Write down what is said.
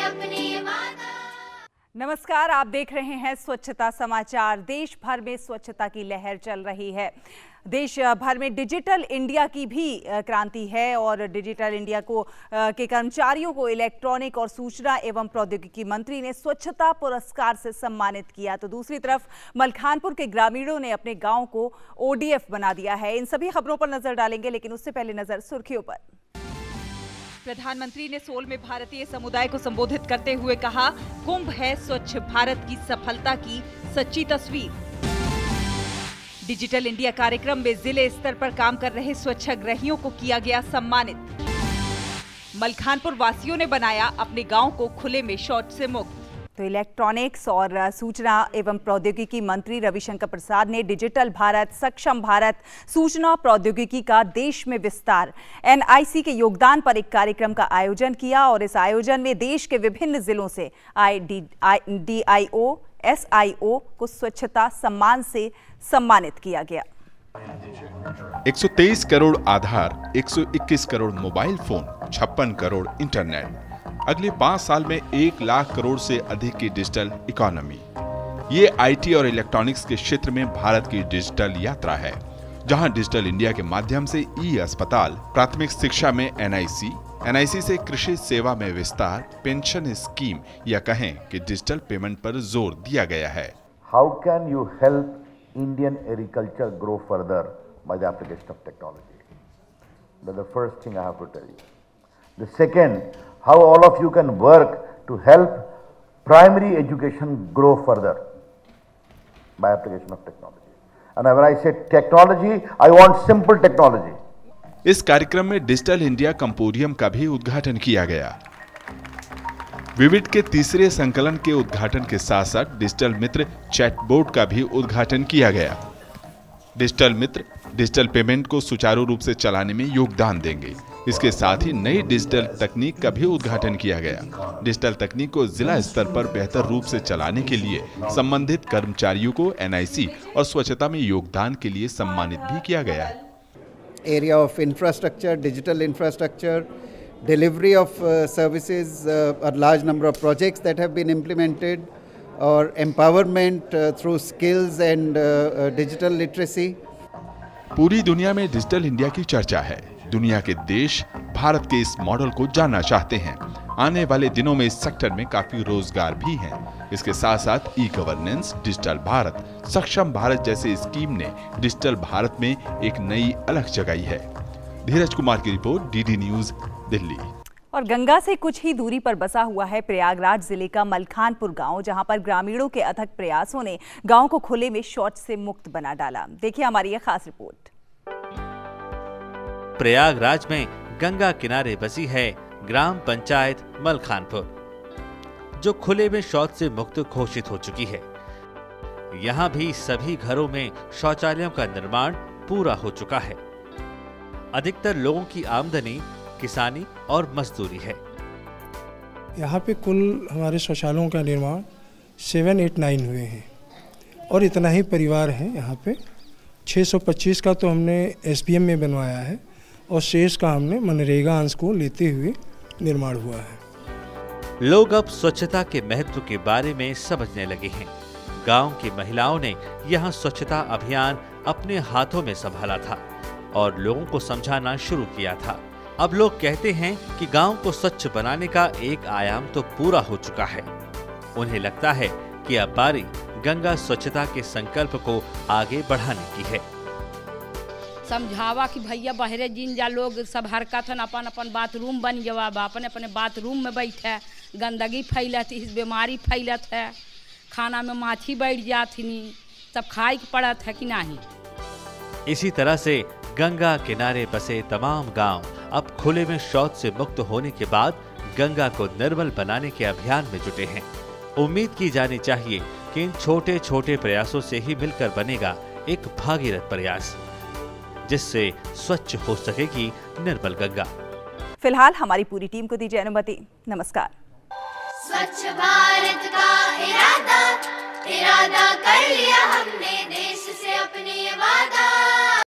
अपनी माता। नमस्कार, आप देख रहे हैं स्वच्छता समाचार। देश भर में स्वच्छता की लहर चल रही है। देश भर में डिजिटल इंडिया की भी क्रांति है और डिजिटल इंडिया के कर्मचारियों को इलेक्ट्रॉनिक और सूचना एवं प्रौद्योगिकी मंत्री ने स्वच्छता पुरस्कार से सम्मानित किया। तो दूसरी तरफ मलखानपुर के ग्रामीणों ने अपने गांव को ODF बना दिया है। इन सभी खबरों पर नजर डालेंगे, लेकिन उससे पहले नजर सुर्खियों पर। प्रधानमंत्री ने सोल में भारतीय समुदाय को संबोधित करते हुए कहा, कुंभ है स्वच्छ भारत की सफलता की सच्ची तस्वीर। डिजिटल इंडिया कार्यक्रम में जिले स्तर पर काम कर रहे स्वच्छाग्रहियों को किया गया सम्मानित। मलखानपुर वासियों ने बनाया अपने गांव को खुले में शौच से मुक्त। तो इलेक्ट्रॉनिक्स और सूचना एवं प्रौद्योगिकी मंत्री रविशंकर प्रसाद ने डिजिटल भारत, सक्षम भारत, सूचना प्रौद्योगिकी का देश में विस्तार, NIC के योगदान पर एक कार्यक्रम का आयोजन किया और इस आयोजन में देश के विभिन्न जिलों से आए DIO, SIO को स्वच्छता सम्मान से सम्मानित किया गया। 123 करोड़ आधार, 121 crore mobile phone, 56 crore internet. अगले 5 साल में 1 लाख करोड़ से अधिक की डिजिटल इकोनॉमी। ये IT और इलेक्ट्रॉनिक्स के क्षेत्र में भारत की डिजिटल यात्रा है, जहां डिजिटल इंडिया के माध्यम से ई-अस्पताल, प्राथमिक शिक्षा में NIC से कृषि सेवा में विस्तार, पेंशन स्कीम या कहें कि डिजिटल पेमेंट पर जोर दिया गया है। How can you help Indian agriculture grow further by the application of technology? That's the first thing I have to tell you. The second, how all of you can work to help primary education grow further by application of technology. And when I say technology, I want simple technology. इस कार्यक्रम में digital India कंपोरियम का भी उद्घाटन किया गया। Vivid के तीसरे संकलन के उद्घाटन के साथ साथ डिजिटल मित्र चैटबोट का भी उद्घाटन किया गया। डिजिटल मित्र डिजिटल पेमेंट को सुचारू रूप से चलाने में योगदान देंगे। इसके साथ ही नई डिजिटल तकनीक का भी उद्घाटन किया गया। डिजिटल तकनीक को जिला स्तर पर बेहतर रूप से चलाने के लिए संबंधित कर्मचारियों को NIC और स्वच्छता में योगदान के लिए सम्मानित भी किया गया है। Area of infrastructure, digital infrastructure, delivery of services, a large number of projects that have been implemented, or empowerment through skills and digital literacy. पूरी दुनिया में डिजिटल इंडिया की चर्चा है। दुनिया के देश भारत के इस मॉडल को जानना चाहते हैं। आने वाले दिनों में इस सेक्टर में काफी रोजगार भी हैं। इसके साथ साथ ई-गवर्नेंस, डिजिटल भारत, सक्षम भारत जैसे स्कीम ने डिजिटल भारत में एक नई अलग जगाई है। धीरज कुमार की रिपोर्ट, DD न्यूज, दिल्ली। और गंगा से कुछ ही दूरी पर बसा हुआ है प्रयागराज जिले का मलखानपुर गांव, जहां पर ग्रामीणों के अथक प्रयासों ने गांव को खुले में शौच से मुक्त बना डाला। देखिए हमारी ये खास रिपोर्ट। प्रयागराज में गंगा किनारे बसी है ग्राम पंचायत मलखानपुर, जो खुले में शौच से मुक्त घोषित हो चुकी है। यहाँ भी सभी घरों में शौचालयों का निर्माण पूरा हो चुका है। अधिकतर लोगों की आमदनी किसानी और मजदूरी है। यहाँ पे कुल हमारे शौचालयों का निर्माण 7-8-9 हुए हैं और इतना ही परिवार है यहाँ पे। 625 का तो हमने SBM में बनवाया है और शेष का हमने मनरेगा अंश को लेते हुए निर्माण हुआ है। लोग अब स्वच्छता के महत्व के बारे में समझने लगे हैं। गांव की महिलाओं ने यहाँ स्वच्छता अभियान अपने हाथों में संभाला था और लोगों को समझाना शुरू किया था। अब लोग कहते हैं कि गांव को स्वच्छ बनाने का एक आयाम तो पूरा हो चुका है। उन्हें लगता है कि अब बारी गंगा स्वच्छता के संकल्प को आगे बढ़ाने की है। समझावा कि भैया बहरे जिन जा लोग सब हरकतन अपन अपन बाथरूम बन जवा, अपने अपने बाथरूम में बैठे, गंदगी फैलत, इस बीमारी फैलत है, खाना में माछी बैठ जाती, सब खाए के पड़त है कि नहीं। इसी तरह से गंगा किनारे बसे तमाम गांव अब खुले में शौच से मुक्त होने के बाद गंगा को निर्मल बनाने के अभियान में जुटे हैं। उम्मीद की जानी चाहिए कि इन छोटे छोटे प्रयासों से ही मिलकर बनेगा एक भागीरथ प्रयास, जिससे स्वच्छ हो सकेगी निर्मल गंगा। फिलहाल हमारी पूरी टीम को दीजिए अनुमति। नमस्कार। स्वच्छ भारत का इरादा कर लिया हमने।